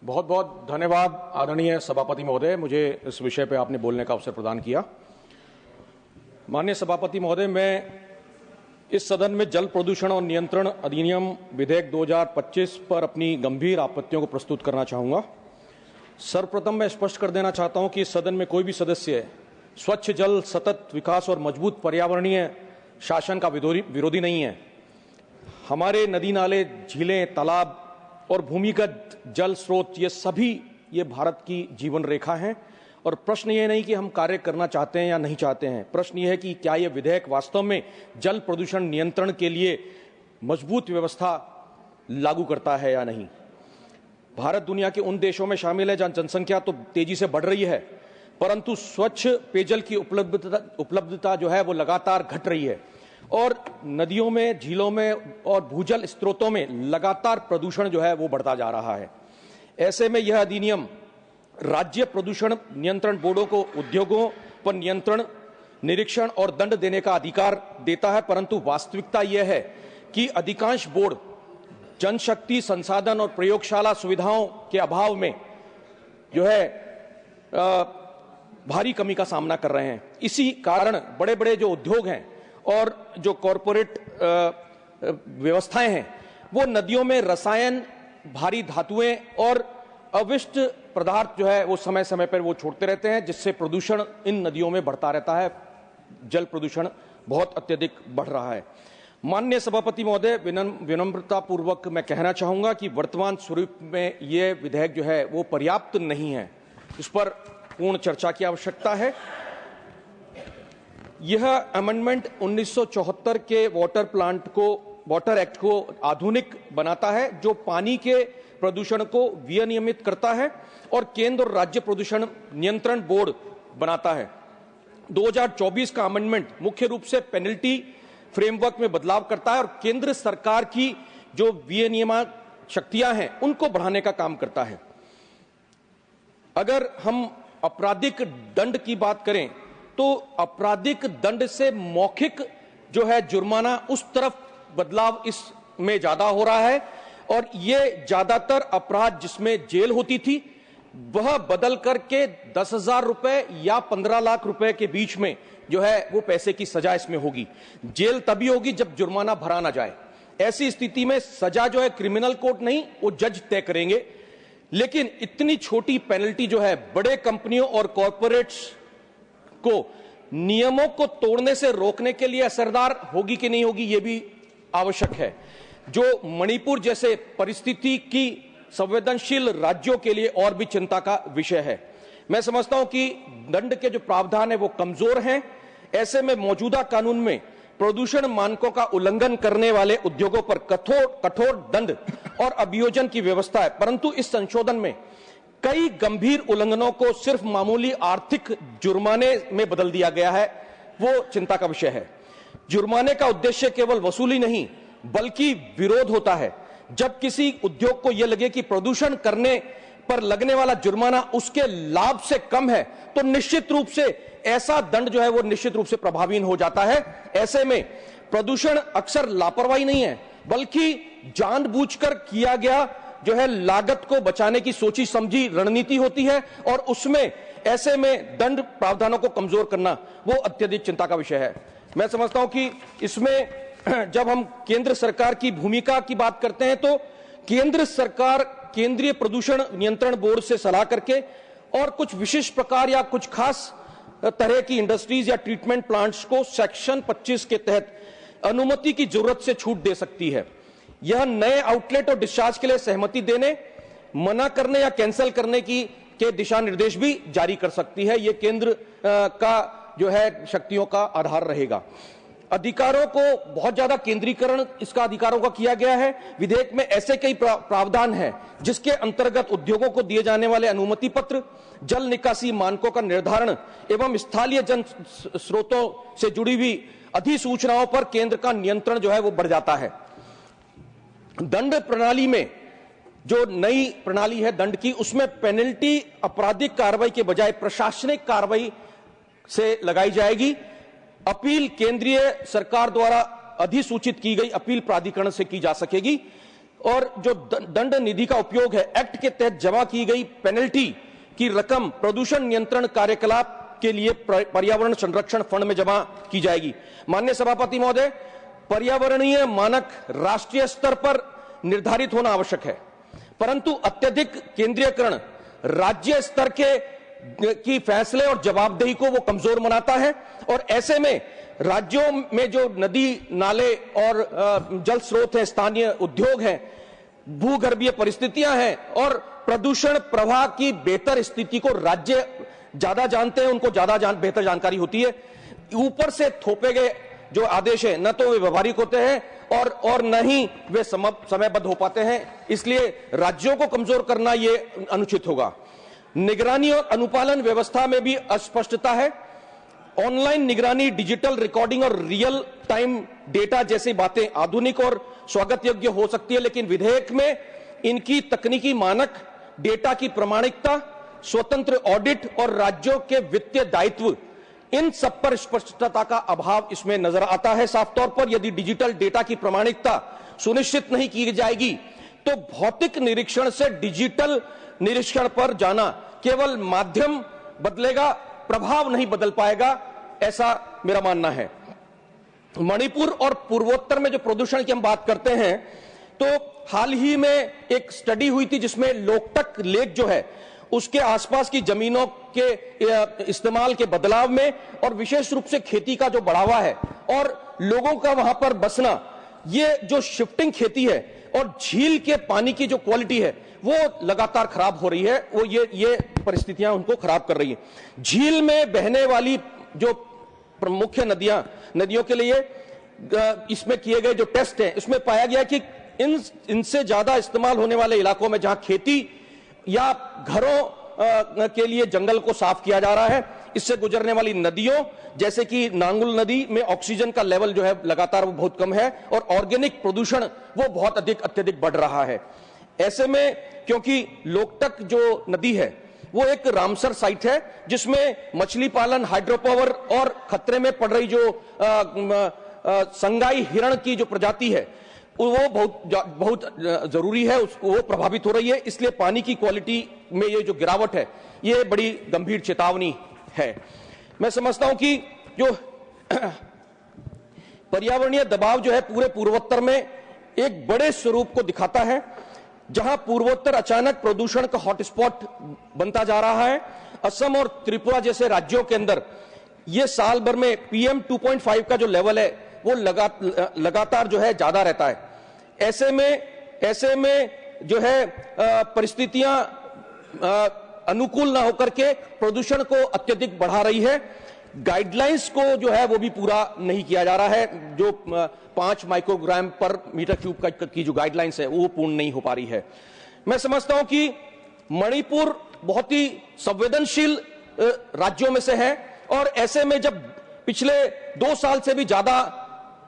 बहुत बहुत धन्यवाद आदरणीय सभापति महोदय, मुझे इस विषय पर आपने बोलने का अवसर प्रदान किया। माननीय सभापति महोदय, मैं इस सदन में जल प्रदूषण और नियंत्रण अधिनियम विधेयक 2025 पर अपनी गंभीर आपत्तियों को प्रस्तुत करना चाहूंगा। सर्वप्रथम मैं स्पष्ट कर देना चाहता हूं कि इस सदन में कोई भी सदस्य स्वच्छ जल, सतत विकास और मजबूत पर्यावरणीय शासन का विरोधी नहीं है। हमारे नदी नाले, झीलें, तालाब और भूमिगत जल स्रोत ये भारत की जीवन रेखा हैं और प्रश्न ये नहीं कि हम कार्य करना चाहते हैं या नहीं चाहते हैं। प्रश्न ये है कि क्या ये विधेयक वास्तव में जल प्रदूषण नियंत्रण के लिए मजबूत व्यवस्था लागू करता है या नहीं। भारत दुनिया के उन देशों में शामिल है जहां जनसंख्या तो तेजी से बढ़ रही है, परंतु स्वच्छ पेयजल की उपलब्धता जो है वो लगातार घट रही है और नदियों में, झीलों में और भूजल स्रोतों में लगातार प्रदूषण जो है वो बढ़ता जा रहा है। ऐसे में यह अधिनियम राज्य प्रदूषण नियंत्रण बोर्डों को उद्योगों पर नियंत्रण, निरीक्षण और दंड देने का अधिकार देता है, परंतु वास्तविकता यह है कि अधिकांश बोर्ड जनशक्ति, संसाधन और प्रयोगशाला सुविधाओं के अभाव में जो है भारी कमी का सामना कर रहे हैं। इसी कारण बड़े बड़े जो उद्योग हैं और जो कॉरपोरेट व्यवस्थाएं हैं वो नदियों में रसायन, भारी धातुएं और अविष्ट पदार्थ जो है वो समय समय पर वो छोड़ते रहते हैं, जिससे प्रदूषण इन नदियों में बढ़ता रहता है। जल प्रदूषण बहुत अत्यधिक बढ़ रहा है। माननीय सभापति महोदय, विनम्रता पूर्वक मैं कहना चाहूंगा कि वर्तमान स्वरूप में ये विधेयक जो है वो पर्याप्त नहीं है। इस पर पूर्ण चर्चा की आवश्यकता है। यह अमेंडमेंट 1974 के वाटर एक्ट को आधुनिक बनाता है, जो पानी के प्रदूषण को विनियमित करता है और केंद्र और राज्य प्रदूषण नियंत्रण बोर्ड बनाता है। 2024 का अमेंडमेंट मुख्य रूप से पेनल्टी फ्रेमवर्क में बदलाव करता है और केंद्र सरकार की जो विनियामक शक्तियां हैं उनको बढ़ाने का काम करता है। अगर हम आपराधिक दंड की बात करें तो आपराधिक दंड से मौखिक जो है जुर्माना, उस तरफ बदलाव इसमें ज्यादा हो रहा है और ये ज्यादातर अपराध जिसमें जेल होती थी वह बदल करके 10,000 रुपए या 15 लाख रुपए के बीच में जो है वो पैसे की सजा इसमें होगी। जेल तभी होगी जब जुर्माना भरा ना जाए। ऐसी स्थिति में सजा जो है क्रिमिनल कोर्ट नहीं, वो जज तय करेंगे। लेकिन इतनी छोटी पेनल्टी जो है बड़े कंपनियों और कॉरपोरेट्स को नियमों को तोड़ने से रोकने के लिए असरदार होगी कि नहीं होगी, यह भी आवश्यक है, जो मणिपुर जैसे परिस्थिति की संवेदनशील राज्यों के लिए और भी चिंता का विषय है। मैं समझता हूं कि दंड के जो प्रावधान है वो कमजोर हैं। ऐसे में मौजूदा कानून में प्रदूषण मानकों का उल्लंघन करने वाले उद्योगों पर कठोर दंड और अभियोजन की व्यवस्था है, परंतु इस संशोधन में कई गंभीर उल्लंघनों को सिर्फ मामूली आर्थिक जुर्माने में बदल दिया गया है। वो चिंता का विषय है। जुर्माने का उद्देश्य केवल वसूली नहीं बल्कि विरोध होता है। जब किसी उद्योग को यह लगे कि प्रदूषण करने पर लगने वाला जुर्माना उसके लाभ से कम है तो निश्चित रूप से ऐसा दंड जो है वो निश्चित रूप से प्रभावी हो जाता है। ऐसे में प्रदूषण अक्सर लापरवाही नहीं है बल्कि जानबूझकर किया गया जो है लागत को बचाने की सोची समझी रणनीति होती है और उसमें ऐसे में दंड प्रावधानों को कमजोर करना वो अत्यधिक चिंता का विषय है। मैं समझता हूं कि इसमें जब हम केंद्र सरकार की भूमिका की बात करते हैं तो केंद्र सरकार केंद्रीय प्रदूषण नियंत्रण बोर्ड से सलाह करके और कुछ विशिष्ट प्रकार या कुछ खास तरह की इंडस्ट्रीज या ट्रीटमेंट प्लांट्स को सेक्शन 25 के तहत अनुमति की जरूरत से छूट दे सकती है। यह नए आउटलेट और डिस्चार्ज के लिए सहमति देने, मना करने या कैंसिल करने के दिशा निर्देश भी जारी कर सकती है। यह केंद्र का जो है शक्तियों का आधार रहेगा। अधिकारों को बहुत ज्यादा केंद्रीकरण इसका अधिकारों का किया गया है। विधेयक में ऐसे कई प्रावधान हैं जिसके अंतर्गत उद्योगों को दिए जाने वाले अनुमति पत्र, जल निकासी मानकों का निर्धारण एवं स्थलीय जल स्रोतों से जुड़ी हुई अधिसूचनाओं पर केंद्र का नियंत्रण जो है वो बढ़ जाता है। दंड प्रणाली में जो नई प्रणाली है दंड की, उसमें पेनल्टी आपराधिक कार्रवाई के बजाय प्रशासनिक कार्रवाई से लगाई जाएगी। अपील केंद्रीय सरकार द्वारा अधिसूचित की गई अपील प्राधिकरण से की जा सकेगी और जो दंड निधि का उपयोग है, एक्ट के तहत जमा की गई पेनल्टी की रकम प्रदूषण नियंत्रण कार्यकलाप के लिए पर्यावरण संरक्षण फंड में जमा की जाएगी। माननीय सभापति महोदय, पर्यावरणीय मानक राष्ट्रीय स्तर पर निर्धारित होना आवश्यक है, परंतु अत्यधिक केंद्रीयकरण राज्य स्तर की फैसले और जवाबदेही को वो कमजोर बनाता है और ऐसे में राज्यों में जो नदी नाले और जल स्रोत हैं, स्थानीय उद्योग हैं, भूगर्भीय परिस्थितियां हैं और प्रदूषण प्रवाह की बेहतर स्थिति को राज्य ज्यादा जानते हैं, उनको ज्यादा बेहतर जानकारी होती है। ऊपर से थोपे गए जो आदेश है न तो वे व्यवहारिक होते हैं और न ही वे समयबद्ध हो पाते हैं, इसलिए राज्यों को कमजोर करना यह अनुचित होगा। निगरानी और अनुपालन व्यवस्था में भी अस्पष्टता है। ऑनलाइन निगरानी, डिजिटल रिकॉर्डिंग और रियल टाइम डेटा जैसी बातें आधुनिक और स्वागत योग्य हो सकती है, लेकिन विधेयक में इनकी तकनीकी मानक, डेटा की प्रामाणिकता, स्वतंत्र ऑडिट और राज्यों के वित्तीय दायित्व, इन सब पर स्पष्टता का अभाव इसमें नजर आता है। साफ तौर पर यदि डिजिटल डेटा की प्रामाणिकता सुनिश्चित नहीं की जाएगी तो भौतिक निरीक्षण से डिजिटल निरीक्षण पर जाना केवल माध्यम बदलेगा, प्रभाव नहीं बदल पाएगा, ऐसा मेरा मानना है। मणिपुर और पूर्वोत्तर में जो प्रदूषण की हम बात करते हैं, तो हाल ही में एक स्टडी हुई थी जिसमें लोकटक लेक जो है उसके आसपास की जमीनों के इस्तेमाल के बदलाव में और विशेष रूप से खेती का जो बढ़ावा है और लोगों का वहां पर बसना, ये जो शिफ्टिंग खेती है और झील के पानी की जो क्वालिटी है वो लगातार खराब हो रही है, वो ये परिस्थितियां उनको खराब कर रही है। झील में बहने वाली जो प्रमुख नदियों के लिए इसमें किए गए जो टेस्ट हैं, इसमें पाया गया कि इनसे ज्यादा इस्तेमाल होने वाले इलाकों में जहां खेती या घरों के लिए जंगल को साफ किया जा रहा है, इससे गुजरने वाली नदियों जैसे कि नांगुल नदी में ऑक्सीजन का लेवल जो है लगातार वो बहुत कम है और ऑर्गेनिक प्रदूषण वो बहुत अत्यधिक बढ़ रहा है। ऐसे में क्योंकि लोकटक जो नदी है वो एक रामसर साइट है जिसमें मछली पालन, हाइड्रोपावर और खतरे में पड़ रही जो संगाई हिरण की जो प्रजाति है वो बहुत जरूरी है, वो प्रभावित हो रही है। इसलिए पानी की क्वालिटी में ये जो गिरावट है ये बड़ी गंभीर चेतावनी है। मैं समझता हूं कि जो पर्यावरणीय दबाव जो है पूरे पूर्वोत्तर में एक बड़े स्वरूप को दिखाता है, जहां पूर्वोत्तर अचानक प्रदूषण का हॉटस्पॉट बनता जा रहा है। असम और त्रिपुरा जैसे राज्यों के अंदर ये साल भर में PM 2.5 का जो लेवल है वो लगातार जो है ज्यादा रहता है। ऐसे में जो है परिस्थितियां अनुकूल ना होकर के प्रदूषण को अत्यधिक बढ़ा रही है। गाइडलाइंस को जो है वो भी पूरा नहीं किया जा रहा है। जो 5 माइक्रोग्राम पर मीटर क्यूब की जो गाइडलाइंस है वो पूर्ण नहीं हो पा रही है। मैं समझता हूं कि मणिपुर बहुत ही संवेदनशील राज्यों में से है और ऐसे में जब पिछले 2 साल से भी ज्यादा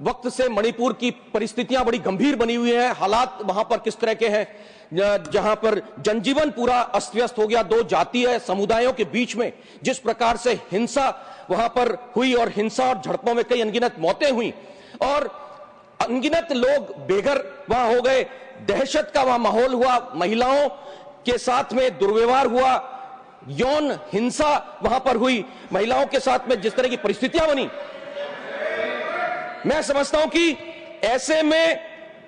वक्त से मणिपुर की परिस्थितियां बड़ी गंभीर बनी हुई हैं, हालात वहां पर किस तरह के हैं, जहां पर जनजीवन पूरा अस्त व्यस्त हो गया, 2 जातीय समुदायों के बीच में जिस प्रकार से हिंसा वहां पर हुई और हिंसा और झड़पों में कई अनगिनत मौतें हुई और अनगिनत लोग बेघर वहां हो गए, दहशत का वहां माहौल हुआ, महिलाओं के साथ में दुर्व्यवहार हुआ, यौन हिंसा वहां पर हुई, महिलाओं के साथ में जिस तरह की परिस्थितियां बनी, मैं समझता हूं कि ऐसे में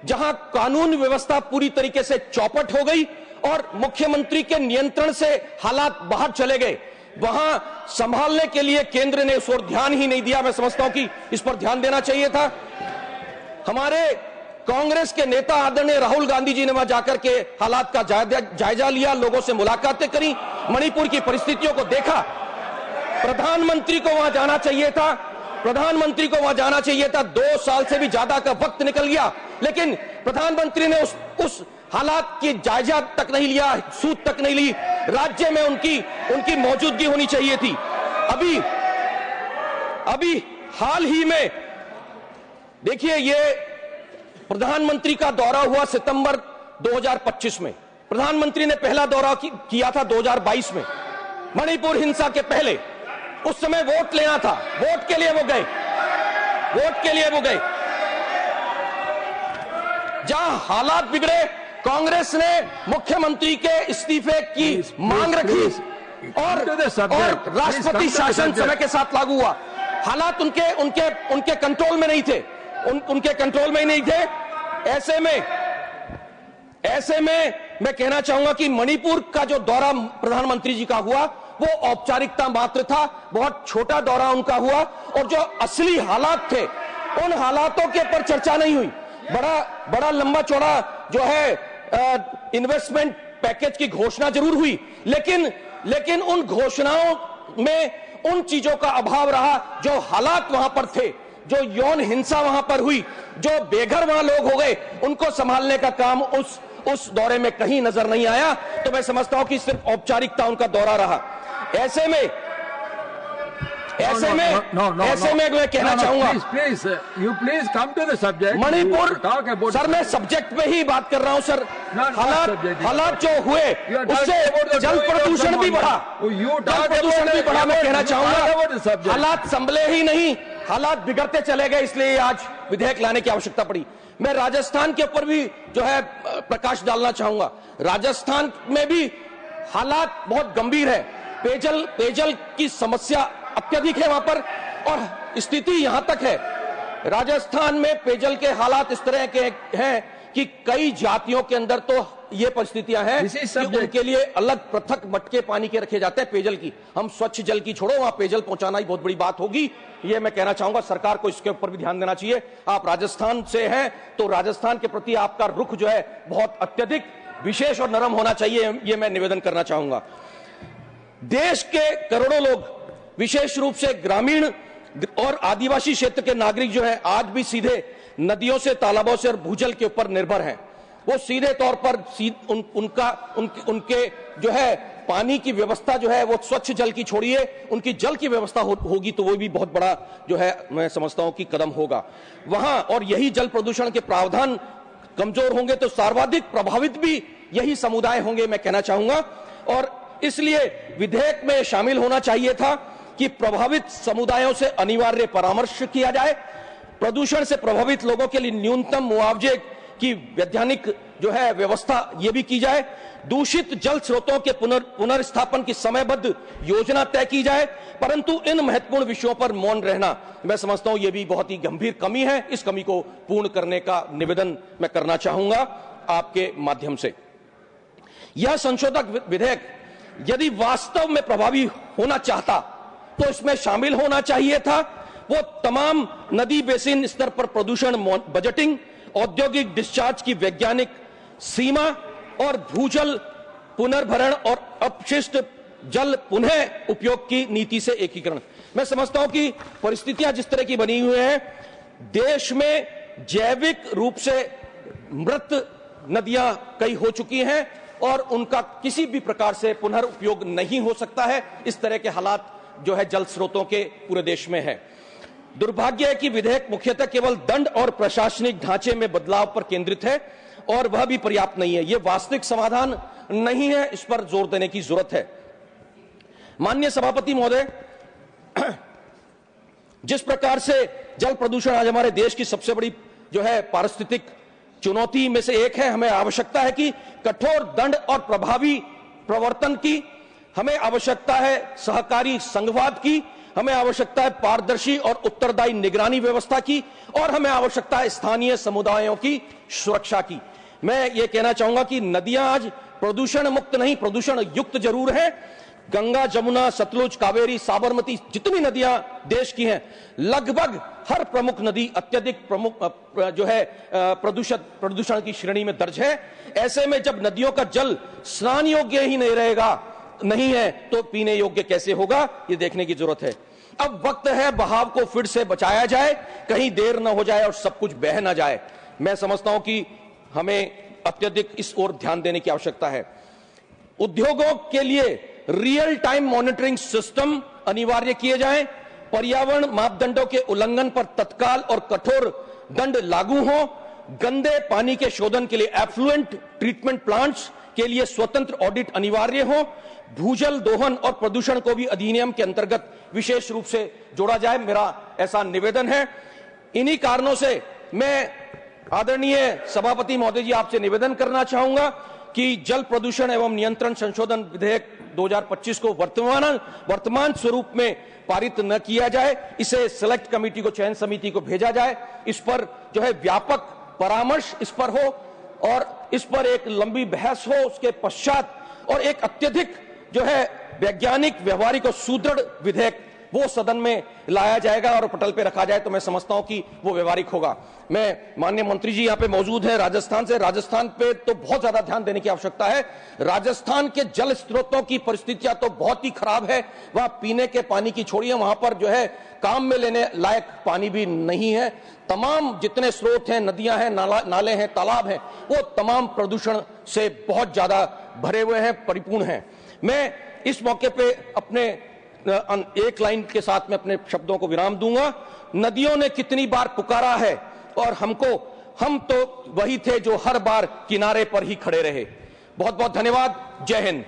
जहां कानून व्यवस्था पूरी तरीके से चौपट हो गई और मुख्यमंत्री के नियंत्रण से हालात बाहर चले गए, वहां संभालने के लिए केंद्र ने उस ओर ध्यान ही नहीं दिया। मैं समझता हूं कि इस पर ध्यान देना चाहिए था। हमारे कांग्रेस के नेता आदरणीय राहुल गांधी जी ने वहां जाकर के हालात का जायजा लिया, लोगों से मुलाकातें करी, मणिपुर की परिस्थितियों को देखा। प्रधानमंत्री को वहां जाना चाहिए था, 2 साल से भी ज्यादा का वक्त निकल गया, लेकिन प्रधानमंत्री ने उस हालात की जायजा तक नहीं लिया, सूद तक नहीं ली। राज्य में उनकी मौजूदगी होनी चाहिए थी। अभी हाल ही में देखिए, ये प्रधानमंत्री का दौरा हुआ सितंबर 2025 में, प्रधानमंत्री ने पहला दौरा किया था 2022 में, मणिपुर हिंसा के पहले। उस समय वोट लेना था, वोट के लिए वो गए। जहां हालात बिगड़े, कांग्रेस ने मुख्यमंत्री के इस्तीफे की मांग रखी और राष्ट्रपति शासन समय के साथ लागू हुआ। हालात उनके कंट्रोल में नहीं थे, उनके कंट्रोल में ही नहीं थे। ऐसे में मैं कहना चाहूंगा कि मणिपुर का जो दौरा प्रधानमंत्री जी का हुआ वो औपचारिकता मात्र था, बहुत छोटा दौरा उनका हुआ और जो असली हालात थे उन हालातों के ऊपर चर्चा नहीं हुई। बड़ा लंबा चौड़ा जो है इन्वेस्टमेंट पैकेज की घोषणा जरूर हुई, लेकिन उन घोषणाओं में उन चीजों का अभाव रहा जो हालात वहां पर थे, जो यौन हिंसा वहां पर हुई, जो बेघर वहां लोग हो गए, उनको संभालने का काम उस दौरे में कहीं नजर नहीं आया। तो मैं समझता हूं कि सिर्फ औपचारिकता उनका दौरा रहा। ऐसे में मैं कहना चाहूंगा, please come to the subject. Manipur sir, मैं सब्जेक्ट पे ही बात कर रहा हूं सर। हालात जो हुए उससे जल प्रदूषण भी बढ़ा, मैं कहना चाहूंगा हालात संभले ही नहीं, हालात बिगड़ते चले गए, इसलिए आज विधेयक लाने की आवश्यकता पड़ी। मैं राजस्थान के ऊपर भी जो है प्रकाश डालना चाहूंगा। राजस्थान में भी हालात बहुत गंभीर है, पेयजल की समस्या अत्यधिक है वहां पर और स्थिति यहां तक है, राजस्थान में पेयजल के हालात इस तरह के हैं कि कई जातियों के अंदर तो ये परिस्थितियां हैं कि उनके लिए अलग पृथक मटके पानी के रखे जाते हैं पेयजल की। हम स्वच्छ जल की छोड़ो, वहां पेयजल पहुंचाना ही बहुत बड़ी बात होगी। ये मैं कहना चाहूंगा सरकार को इसके ऊपर भी ध्यान देना चाहिए। आप राजस्थान से हैं तो राजस्थान के प्रति आपका रुख जो है बहुत अत्यधिक विशेष और नरम होना चाहिए, ये मैं निवेदन करना चाहूंगा। देश के करोड़ों लोग, विशेष रूप से ग्रामीण और आदिवासी क्षेत्र के नागरिक जो है आज भी सीधे नदियों से, तालाबों से और भूजल के ऊपर निर्भर हैं। वो सीधे तौर पर उनके जो है पानी की व्यवस्था जो है वो स्वच्छ जल की छोड़िए, उनकी जल की व्यवस्था होगी तो वो भी बहुत बड़ा जो है मैं समझता हूं कि कदम होगा वहां। और यही जल प्रदूषण के प्रावधान कमजोर होंगे तो सर्वाधिक प्रभावित भी यही समुदाय होंगे, मैं कहना चाहूंगा। और इसलिए विधेयक में शामिल होना चाहिए था कि प्रभावित समुदायों से अनिवार्य परामर्श किया जाए, प्रदूषण से प्रभावित लोगों के लिए न्यूनतम मुआवजे की वैधानिक जो है व्यवस्था ये भी की जाए, दूषित जल स्रोतों के पुनर्स्थापन की समयबद्ध योजना तय की जाए। परंतु इन महत्वपूर्ण विषयों पर मौन रहना मैं समझता हूं ये भी बहुत ही गंभीर कमी है। इस कमी को पूर्ण करने का निवेदन मैं करना चाहूंगा आपके माध्यम से। यह संशोधक विधेयक यदि वास्तव में प्रभावी होना चाहता तो इसमें शामिल होना चाहिए था वो तमाम नदी बेसिन स्तर पर प्रदूषण बजटिंग, औद्योगिक डिस्चार्ज की वैज्ञानिक सीमा और भूजल पुनर्भरण और अपशिष्ट जल पुनः उपयोग की नीति से एकीकरण। मैं समझता हूं कि परिस्थितियां जिस तरह की बनी हुई हैं, देश में जैविक रूप से मृत नदियां कई हो चुकी हैं और उनका किसी भी प्रकार से पुनर्उपयोग नहीं हो सकता है। इस तरह के हालात जो है जल स्रोतों के पूरे देश में है। दुर्भाग्य है कि विधेयक मुख्यतः केवल दंड और प्रशासनिक ढांचे में बदलाव पर केंद्रित है और वह भी पर्याप्त नहीं है। यह वास्तविक समाधान नहीं है, इस पर जोर देने की जरूरत है। माननीय सभापति महोदय, जिस प्रकार से जल प्रदूषण आज हमारे देश की सबसे बड़ी जो है पारिस्थितिक चुनौती में से एक है, हमें आवश्यकता है कि कठोर दंड और प्रभावी प्रवर्तन की, हमें आवश्यकता है सहकारी संघवाद की, हमें आवश्यकता है पारदर्शी और उत्तरदायी निगरानी व्यवस्था की और हमें आवश्यकता है स्थानीय समुदायों की सुरक्षा की। मैं ये कहना चाहूंगा कि नदियां आज प्रदूषण मुक्त नहीं, प्रदूषण युक्त जरूर है। गंगा, जमुना, सतलुज, कावेरी, साबरमती जितनी नदियां देश की हैं, लगभग हर प्रमुख नदी अत्यधिक प्रमुख जो है प्रदूषण की श्रेणी में दर्ज है। ऐसे में जब नदियों का जल स्नान योग्य ही नहीं है तो पीने योग्य कैसे होगा, ये देखने की जरूरत है। अब वक्त है बहाव को फिर से बचाया जाए, कहीं देर न हो जाए और सब कुछ बह न जाए। मैं समझता हूं कि हमें अत्यधिक इस ओर ध्यान देने की आवश्यकता है। उद्योगों के लिए रियल टाइम मॉनिटरिंग सिस्टम अनिवार्य किए जाएं, पर्यावरण मापदंडों के उल्लंघन पर तत्काल और कठोर दंड लागू हो, गंदे पानी के शोधन के लिए एफ्लुएंट ट्रीटमेंट प्लांट्स के लिए स्वतंत्र ऑडिट अनिवार्य हो, भूजल दोहन और प्रदूषण को भी अधिनियम के अंतर्गत विशेष रूप से जोड़ा जाए, मेरा ऐसा निवेदन है। इन्हीं कारणों से मैं आदरणीय सभापति महोदय जी, आपसे निवेदन करना चाहूंगा कि जल प्रदूषण एवं नियंत्रण संशोधन विधेयक 2025 को वर्तमान स्वरूप में पारित न किया जाए, इसे सिलेक्ट कमेटी को, चयन समिति को भेजा जाए, इस पर जो है व्यापक परामर्श इस पर हो और इस पर एक लंबी बहस हो, उसके पश्चात और एक अत्यधिक जो है वैज्ञानिक, व्यवहारिक और सुदृढ़ विधेयक वो सदन में लाया जाएगा और पटल पे रखा जाए, तो मैं समझता हूं कि वो व्यवहारिक होगा। मैं माननीय मंत्री जी यहाँ पे मौजूद हैं राजस्थान से, राजस्थान पे तो बहुत ज्यादा ध्यान देने की आवश्यकता है। राजस्थान के जल स्रोतों की परिस्थितियां तो बहुत ही खराब है, वहां पीने के पानी की छोड़िए, वहां पर जो है काम में लेने लायक पानी भी नहीं है। तमाम जितने स्रोत हैं, नदियां हैं, नाले हैं, तालाब हैं, वो तमाम प्रदूषण से बहुत ज्यादा भरे हुए हैं, परिपूर्ण हैं। मैं इस मौके पे अपने एक लाइन के साथ में अपने शब्दों को विराम दूंगा। नदियों ने कितनी बार पुकारा है और हम तो वही थे जो हर बार किनारे पर ही खड़े रहे। बहुत बहुत धन्यवाद। जय हिंद।